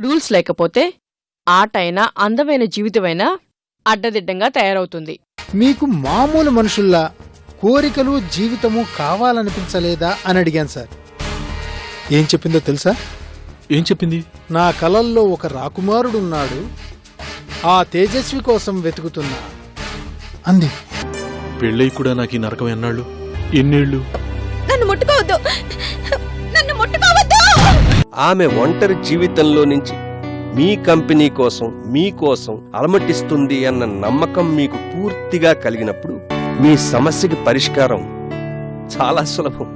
Rules లేకపోతే ఆటైనా అందమైన జీవితమైనా అడ్డదిడ్డంగా తయారవుతుంది. మీకు మామూలు మనుషుల్లా కోరికలు జీవితము కావాలనిపించలేదా అని అడిగాను సార్. ఏం చెప్పిందో తెలుసా? ఏం చెప్పింది? నా కలల్లో ఒక రాకుమారుడున్నాడు, ఆ తేజస్వి కోసం వెతుకుతున్నా అంది. పెళ్ళై కూడా నాకు ఈ నరకం ఎన్నాళ్ళు, ఎన్నేళ్ళు? నన్ను ముట్టుకోవద్దు, నన్ను ముట్టుకోవద్దు. ఆమె ఒంటరి జీవితంలో నుంచి మీ కంపెనీ కోసం మీకోసం అలమటిస్తుంది అన్న నమ్మకం మీకు పూర్తిగా కలిగినప్పుడు మీ సమస్యకి పరిష్కారం చాలా సులభం.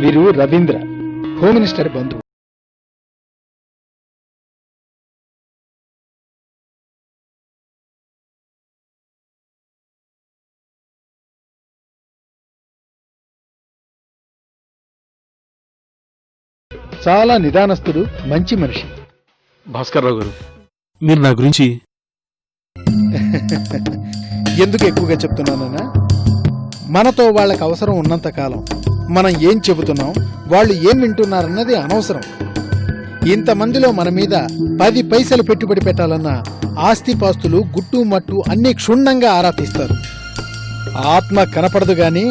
వీరు రవీంద్ర, హోమ్ మినిస్టర్ బంధువు. చాలా నిదానస్తుడు, మంచి మనిషి. భాస్కర్రావు గారు, మీరు నా గురించి ఎందుకు ఎక్కువగా చెప్తున్నానన్నా, మనతో వాళ్ళకి అవసరం ఉన్నంతకాలం మనం ఏం చెబుతున్నాం, వాళ్ళు ఏం వింటున్నారన్నది అనవసరం. ఇంతమందిలో మన మీద 10 పైసలు పెట్టుబడి పెట్టాలన్నా ఆస్తిపాస్తులు గుట్టు మట్టు అన్ని క్షుణ్ణంగా ఆరా తీస్తారు. ఆత్మ కనపడదు గాని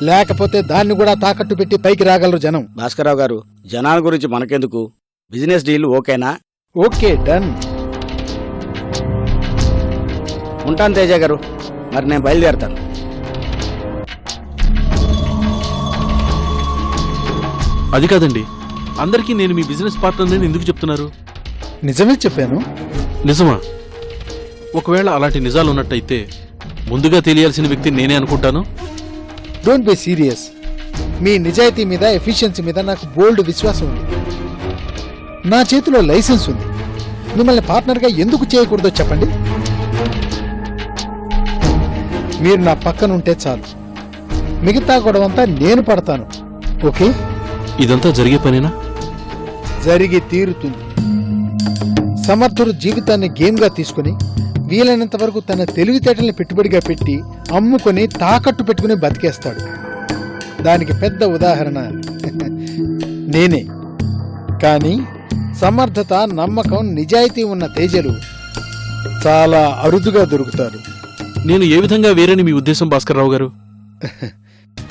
లేకపోతే దాన్ని కూడా తాకట్టు పెట్టి పైకి రాగలరు జనం. భాస్కర్రావు గారు, జనాల గురించి మనకెందుకు, బిజినెస్ డీల్ ఓకేనా? Okay, done. ఉంటాను తేజ గారు, మరి నేను బయలుదేరతాను. అది కాదండి, అందరికీ నేను మీ బిజినెస్ పార్ట్నర్ ఎందుకు చెప్తున్నారు? నిజమే చెప్పాను. నిజమా? ఒకవేళ అలాంటి నిజాలు ఉన్నట్టయితే ముందుగా తెలియాల్సిన వ్యక్తి నేనే అనుకుంటాను. Don't be serious. మీ నిజాయితీ మీద, ఎఫిషియన్సీ మీద నాకు బోల్డ్ విశ్వాసం ఉంది. నా చేతిలో లైసెన్స్ ఉంది. మిమ్మల్ని పార్ట్నర్గా ఎందుకు చేయకూడదో చెప్పండి. మీరు నా పక్కన ఉంటే చాలు, మిగతా గొడవంతా నేను పడతాను. ఓకే? ఇదంతా జరిగే పనేనా? జరిగి తీరుతుంది. సమర్థుడు జీవితాన్ని గేమ్గా తీసుకుని వీలైనంత వరకు తన తెలివితేటల్ని పెట్టుబడిగా పెట్టి అమ్ముకొని తాకట్టు పెట్టుకుని బతికేస్తాడు. దానికి పెద్ద ఉదాహరణ నేనే. కానీ సమర్థత, నమ్మకం, నిజాయితీ ఉన్న తేజలు చాలా అరుదుగా దొరుకుతారు. నేను ఏ విధంగా వేరని మీ ఉద్దేశం భాస్కర్రావు గారు?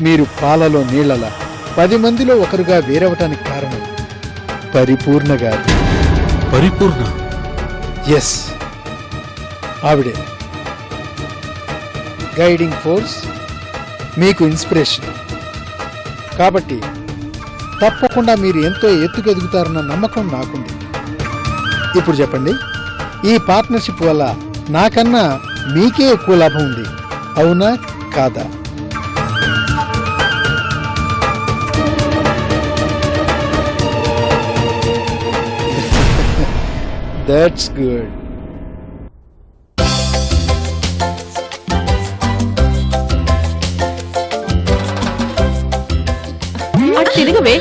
మీరు పాలలో నీళ్లలా 10 మందిలో ఒకరుగా వేరవటానికి కారణం పరిపూర్ణ గారు. పరిపూర్ణ? ఎస్, ఆవిడే గైడింగ్ ఫోర్స్, మీకు ఇన్స్పిరేషన్. కాబట్టి తప్పకుండా మీరు ఎంతో ఎత్తుకెదుగుతారన్న నమ్మకం నాకుంది. ఇప్పుడు చెప్పండి, ఈ పార్ట్నర్షిప్ వల్ల నాకన్నా మీకే ఎక్కువ లాభం ఉంది, అవునా కాదా? That's good. అటు తిరగవే.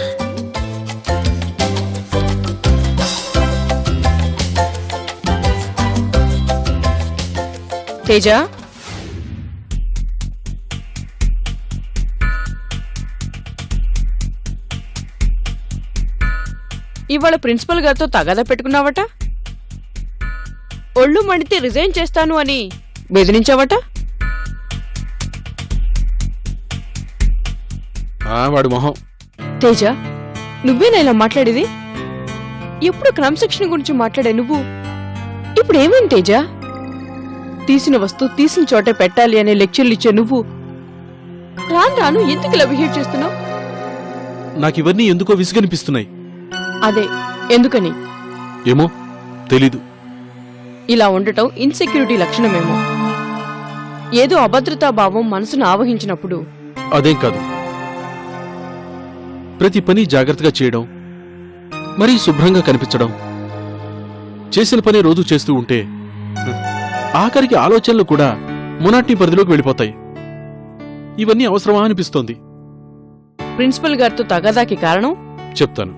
తేజ, ఇవాళ ప్రిన్సిపల్ గారితో తగాదా పెట్టుకున్నావట, ఒళ్ళు మండితే రిజైన్ చేస్తాను అని బెదిరించావట. వాడు మొహం. తేజ, నువ్వేనా ఇలా మాట్లాడేది? ఎప్పుడు క్రమశిక్షణ గురించి మాట్లాడే నువ్వు ఇప్పుడు ఏమైంది తేజ? తీసిన వస్తువు తీసిన చోటే పెట్టాలి అనే లెక్చర్లు ఇచ్చే నువ్వు రాను రాను ఎందుకు ఇలా బిహేవ్ చేస్తున్నావు? నాకివన్నీ ఎందుకో విసుగనిపిస్తున్నాయి. అదే ఎందుకని ఏమో తెలీదు. ఇలా ఉండటం ఇన్సెక్యూరిటీ లక్షణమేమో. ఏదో అభద్రతా భావం మనసును ఆవహించినప్పుడు. అదేం కాదు, ప్రతి పని జాగ్రత్తగా చేయడం, మరీ శుభ్రంగా కనిపించడం, చేసిన పని రోజు చేస్తూ ఉంటే ఆఖరికి ఆలోచనలు కూడా మొనాటి పరిధిలోకి వెళ్ళిపోతాయి. ఇవన్నీ అవసరమా అనిపిస్తోంది. ప్రిన్సిపల్ గారితో తగాదాకి కారణం? చెప్తాను.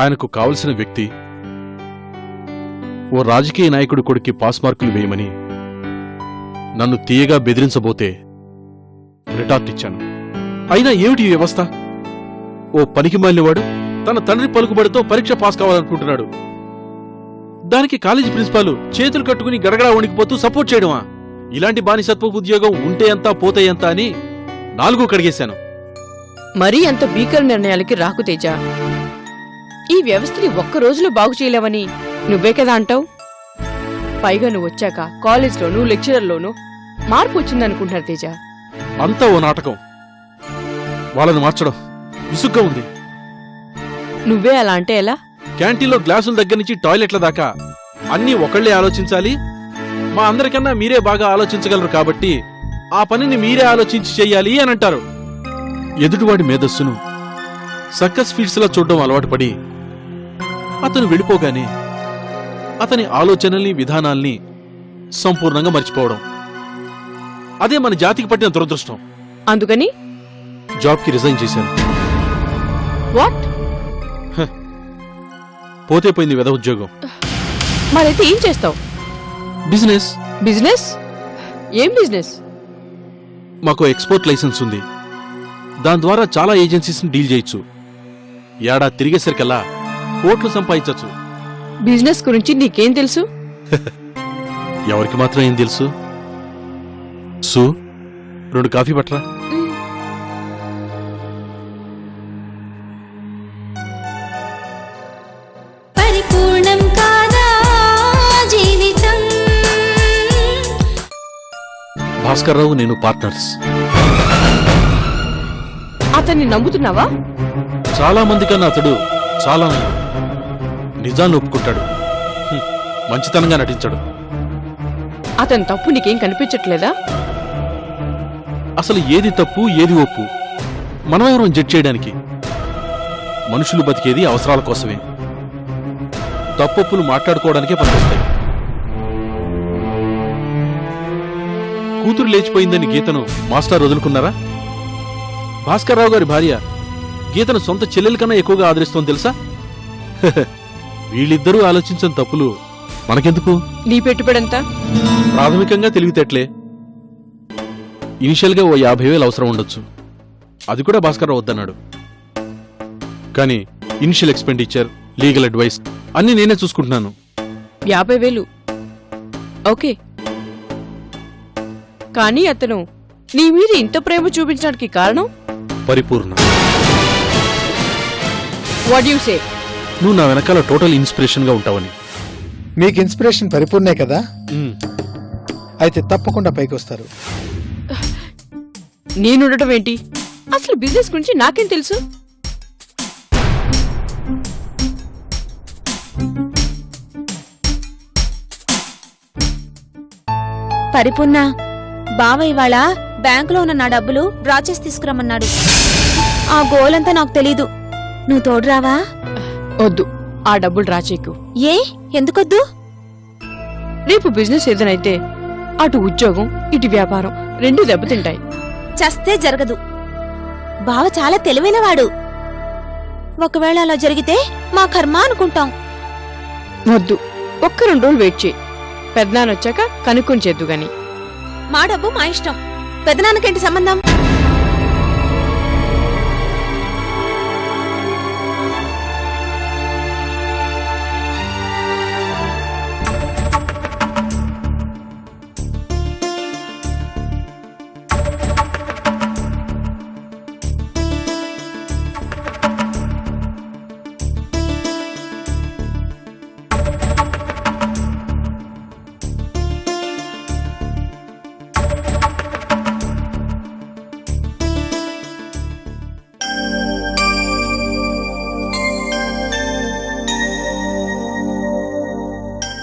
ఆయనకు కావలసిన వ్యక్తి ఓ రాజకీయ నాయకుడి కొడుక్కి పాస్ మార్కులు వేయమని నన్ను తీయగా బెదిరించబోతే రిటార్ట్ ఇచ్చాను. అయినా ఏమిటి ఈ వ్యవస్థ? ఓ పనికి మాలినవాడు తన తండ్రి పలుకుబడితో పరీక్ష పాస్ కావాలనుకుంటున్నాడు. దానికి కాలేజీ ప్రిన్సిపాల్ చేతులు కట్టుకుని గడగడా వణికిపోతూ సపోర్ట్ చేయడమా? ఇలాంటి బానిసత్వపు ఉద్యోగం ఉంటే ఎంత పోతే ఎంత అని 4 కడిగేశాను. మరీ అంత భీకర నిర్ణయాలకి రాకు తేజ. ఈ వ్యవస్థని ఒక్క రోజులో బాగు చేయలేవని నువ్వే కదా అంటావు. పైగా నువ్వు వచ్చాక కాలేజ్లోనూ లెక్చరర్లోనూ మార్పు వచ్చిందనుకుంటున్నారు తేజ. అంతా ఓ నాటకం. వాళ్ళని మార్చడం విసుగ్గా ఉంది. నువ్వే అలా అంటే ఎలా? క్యాంటీన్లో గ్లాసుల దగ్గర నుంచి టాయిలెట్ల దాకా అన్నీ ఒకళ్లే ఆలోచించాలి, మా అందరికన్నా మీరే బాగా ఆలోచించగలరు కాబట్టి ఆ పనిని మీరే ఆలోచించి చెయ్యాలి అని అంటారు. ఎదుటివాడి మేధస్సును సర్కస్ ఫీడ్స్లా చూడడం అలవాటు పడి అతను వెళ్ళిపోగానే అతని ఆలోచనల్ని విధానాల్ని సంపూర్ణంగా మర్చిపోవడం. అదే మన జాతికి పట్టిన దురదృష్టం. అందుకని జాబ్కి రిజైన్ చేశాను. వాట్? పోతే పోయింది వెధ ఉద్యోగం. మరైతే ఏం చేస్తావు? బిజినెస్. బిజినెస్? ఏం బిజినెస్? మాకు ఎక్స్పోర్ట్ లైసెన్స్ ఉంది. దాని ద్వారా చాలా ఏజెన్సీస్ని డీల్ చేయొచ్చు. ఏడాది తిరిగేసరికల్లా కోట్లు సంపాదించచ్చు. బిజినెస్ గురించి నీకేం తెలుసు? ఎవరికి మాత్రం ఏం తెలుసు? 2 కాఫీ పట్రా. పరిపూర్ణం కాదా జీవితం? భాస్కర్రావు నేను పార్ట్నర్స్. అతన్ని నమ్ముతున్నావా? చాలా మంది కన్నా అతడు చాలా నిజాన్ని ఒప్పుకుంటాడు. మంచితనంగా నటించాడు. అతని తప్పు నీకేం కనిపించట్లేదా? అసలు ఏది తప్పు ఏది ఒప్పు మనమెవరం జడ్జ్ చేయడానికి? మనుషులు బతికేది అవసరాల కోసమే. తప్పొప్పులు మాట్లాడుకోవడానికే పనికొస్తాయి. కూతురు లేచిపోయిందని గీతను మాస్టర్ వదులుకున్నారా? భాస్కర్రావు గారి భార్య గీతను సొంత చెల్లెల కన్నా ఎక్కువగా ఆదరిస్తోంది తెలుసా? వీళ్ళిద్దరూ ఆలోచించిన తప్పులు మనకెందుకు? నీ పెట్టుబడంతా? ప్రాథమికంగా తెలివితేటలే. ఇనిషియల్గా ఓ 50,000 అవసరం ఉండొచ్చు. అది కూడా భాస్కర్రావు వద్దన్నాడు. కానీ ఇనిషియల్ ఎక్స్పెండిచర్, లీగల్ అడ్వైస్ అన్నీ నేనే చూసుకుంటున్నాను. 50,000 ఓకే. కానీ అతను నీ మీద ఇంత ప్రేమ చూపించడానికి కారణం? పరిపూర్ణ. What you say? నువ్వు నా వెనకాల టోటల్ ఇన్స్పిరేషన్ గా ఉంటావని. మీకు ఇన్స్పిరేషన్ పరిపూర్ణే కదా? అయితే తప్పకుండా పైకి వస్తారు. నేనుండటం ఏంటి? అసలు బిజినెస్ గురించి నాకేం తెలుసు? పరిపూర్ణ, బావ ఇవాళ బ్యాంకులో ఉన్న నా డబ్బులు డ్రా చేసి తీసుకురమ్మన్నాడు. ఆ గోలంతా నాకు తెలీదు. నువ్వు తోడురావా? వద్దు, ఆ డబ్బులు రాచేకు. ఏ, ఎందుకొద్దు? రేపు బిజినెస్ ఏదైతే అటు ఉద్యోగం ఇటు వ్యాపారం 2 దెబ్బతింటాయి. చస్తే జరగదు. బావ చాలా తెలివైనవాడు. ఒకవేళ అలా జరిగితే మా కర్మ అనుకుంటాం. వద్దు, ఒక్క 2 రోజులు వెయిట్ చేయి. పెద్దనాన్న వచ్చాక కనుక్కొని చేద్దు గాని. మా డబ్బు మా ఇష్టం. పెదనాన్నకేంటి సంబంధం?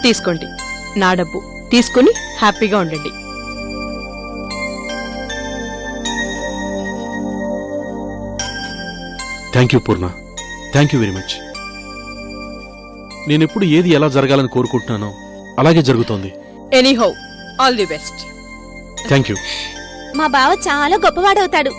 తీసుకోండి, నా డబ్బు తీసుకుని హ్యాపీగా ఉండండి. Thank you Purna, thank you very much. నేనెప్పుడు ఏది ఎలా జరగాలని కోరుకుంటున్నానో అలాగే జరుగుతోంది. Anyhow, all the best. Thank you. మా బావ చాలా గొప్పవాడవుతాడు.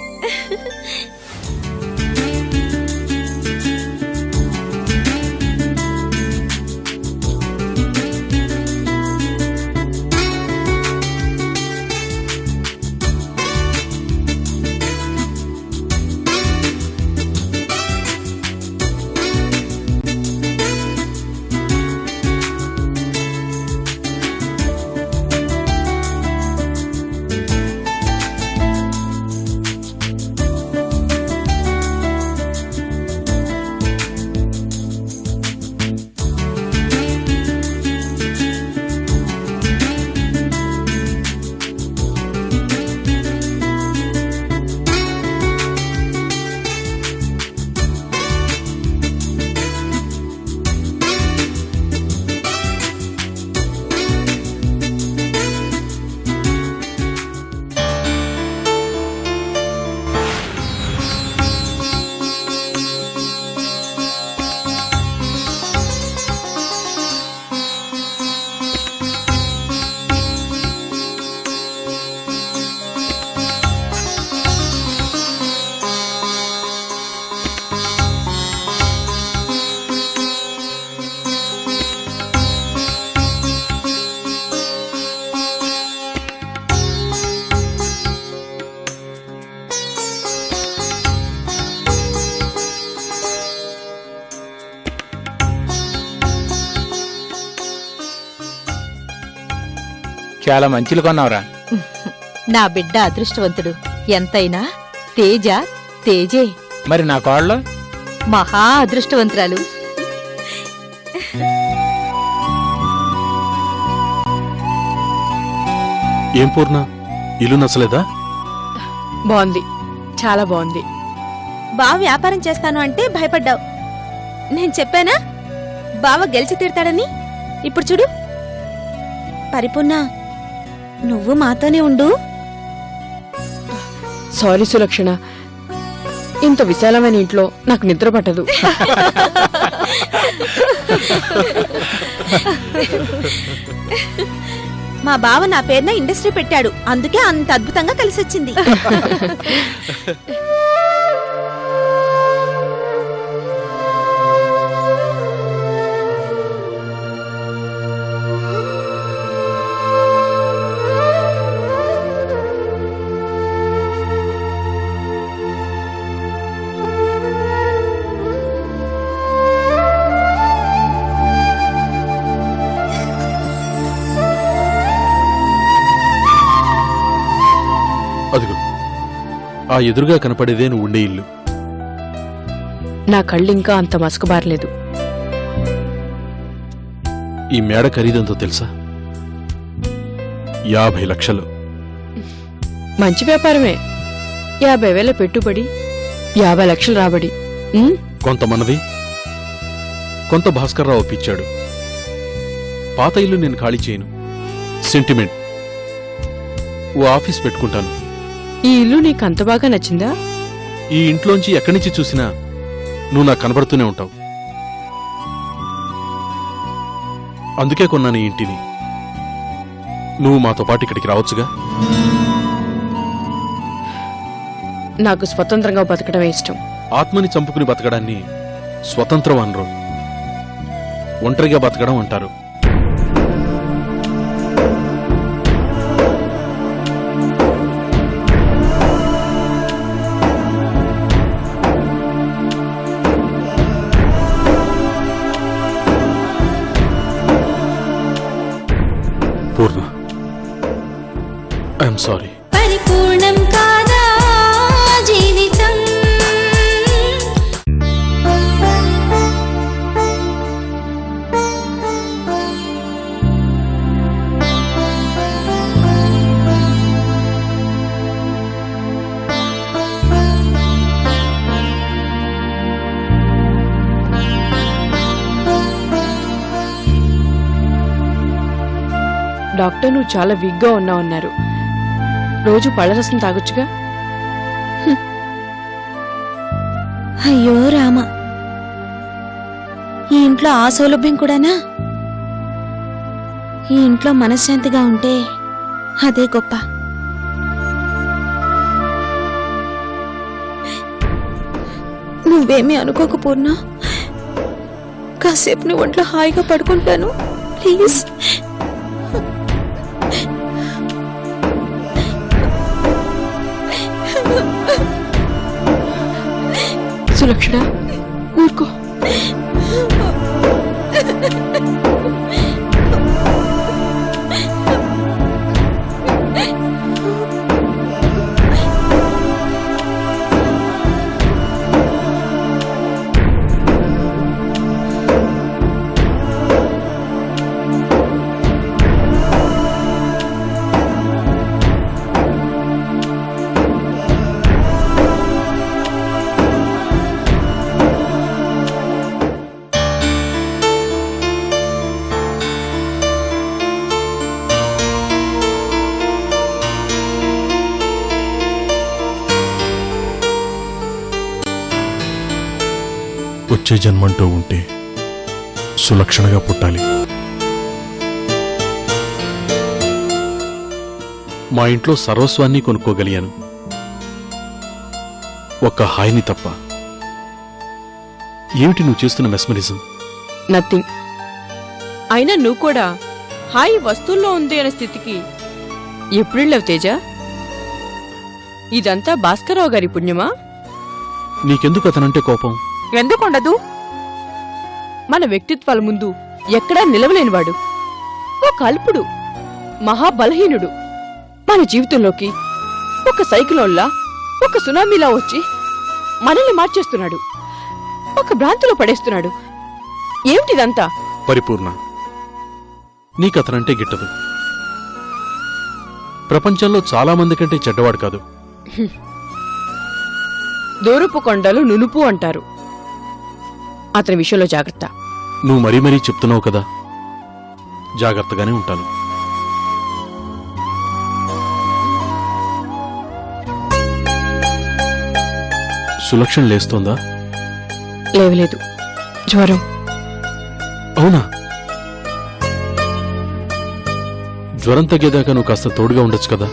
చాలా మంచిలు కొన్నావురా. నా బిడ్డ అదృష్టవంతుడు. ఎంతైనా తేజ తేజే. మరి నా కోడలు మహా అదృష్టవంతురాలు. ఏం పూర్ణ, ఇల్లు నచ్చలేదా? బాగుంది, చాలా బాగుంది. బావ వ్యాపారం చేస్తాను అంటే భయపడ్డావు. నేను చెప్పానా బావ గెలిచి తీరుతాడని? ఇప్పుడు చూడు. పరిపూర్ణ, నువ్వు మాతోనే ఉండు. సారీ సులక్షణ, ఇంత విశాలమైన ఇంట్లో నాకు నిద్ర పట్టదు. మా బావ నా పేరున ఇండస్ట్రీ పెట్టాడు, అందుకే అంత అద్భుతంగా కలిసొచ్చింది. అదిగో ఆ ఎదురుగా కనపడేదే నువ్వు ఉండే ఇల్లు. నా కళ్ళింకా అంత మసకబారలేదు. ఈ మేడ ఖరీదంతో తెలుసా? 50 లక్షలు. మంచి వ్యాపారమే. 50,000 పెట్టుబడి, 50 లక్షలు రాబడి. కొంత మనది, కొంత భాస్కర్రావు ఒప్పించాడు. పాత ఇల్లు నేను ఖాళీ చేయను. సెంటిమెంట్. ఓ ఆఫీస్ పెట్టుకుంటాను. ఈ ఇల్లు నీకు అంత బాగా నచ్చిందా? ఈ ఇంట్లోంచి ఎక్కడి నుంచి చూసినా నువ్వు నాకు కనబడుతూనే ఉంటావు. అందుకే కొన్నాను ఈ ఇంటిని. నువ్వు మాతో పాటు ఇక్కడికి రావచ్చుగా. నాకు స్వతంత్రంగా బతకడమే ఇష్టం. ఆత్మని చంపుకుని బతకడాన్ని స్వతంత్రం అనరు, ఒంటరిగా బతకడం అంటారు. పూర్ణ, ఐఎమ్ సారీ. పరిపూర్ణం కాదా జీవితం? డాక్టర్ నువ్వు చాలా వీక్గా ఉన్నావన్నారు. రోజు పళ్ళరసం తాగొచ్చుగా. అయ్యో రామ, ఈ ఇంట్లో ఆ సౌలభ్యం కూడానా? ఈ ఇంట్లో మనశ్శాంతిగా ఉంటే అదే గొప్ప. నువ్వేమీ అనుకోక పూర్ణ. కాసేపు నీ ఒంట్లో హాయిగా పడుకుంటాను ప్లీజ్. సులక్షణ ఊరుకో. వచ్చే జన్మంటూ ఉంటే సులక్షణగా పుట్టాలి. మా ఇంట్లో సర్వస్వాన్ని కొనుక్కోగలిగాను, ఒక్క హాయిని తప్ప. ఏమిటి నువ్వు చేస్తున్న మెస్మరిజం? నథింగ్. అయినా నువ్వు కూడా హాయి వస్తువుల్లో ఉంది అనే స్థితికి ఎప్పుడెళ్ళావు తేజ? ఇదంతా భాస్కరరావు గారి పుణ్యమా? నీకెందుకు అతనంటే కోపం? ఎందుకుండదు? మన వ్యక్తిత్వాల ముందు ఎక్కడా నిలవలేనివాడు, ఒక అల్పుడు, మహాబలహీనుడు. మన జీవితంలోకి ఒక సైకిలోన్లా, ఒక సునామీలా వచ్చి మనల్ని మార్చేస్తున్నాడు, ఒక భ్రాంతిలో పడేస్తున్నాడు. ఏమిటిదంతా? పరిపూర్ణ, నీకతనంటే గిట్టదు. ప్రపంచంలో చాలా మంది కంటే చెడ్డవాడు కాదు. దూరపు కొండలు నునుపు అంటారు. అతని విషయంలో జాగ్రత్త. నువ్వు మరీ మరీ చెప్తున్నావు కదా, జాగ్రత్తగానే ఉంటాను. సులక్షణ లేస్తోందా? లేవలేదు, జ్వరం. అవునా? జ్వరం తగ్గేదాకా నువ్వు కాస్త తోడుగా ఉండొచ్చు కదా.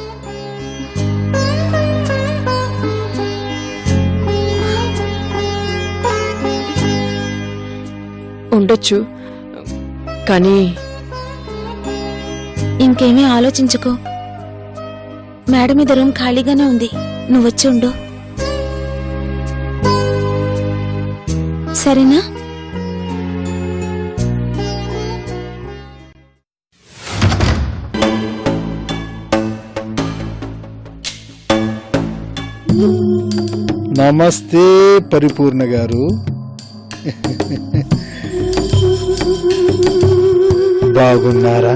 ఉండొచ్చు, కానీ ఇంకేమీ ఆలోచించుకో. మేడం మీద రూమ్ ఖాళీగానే ఉంది, నువ్వొచ్చి ఉండు సరేనా? నమస్తే పరిపూర్ణ గారు. బాగున్నారా?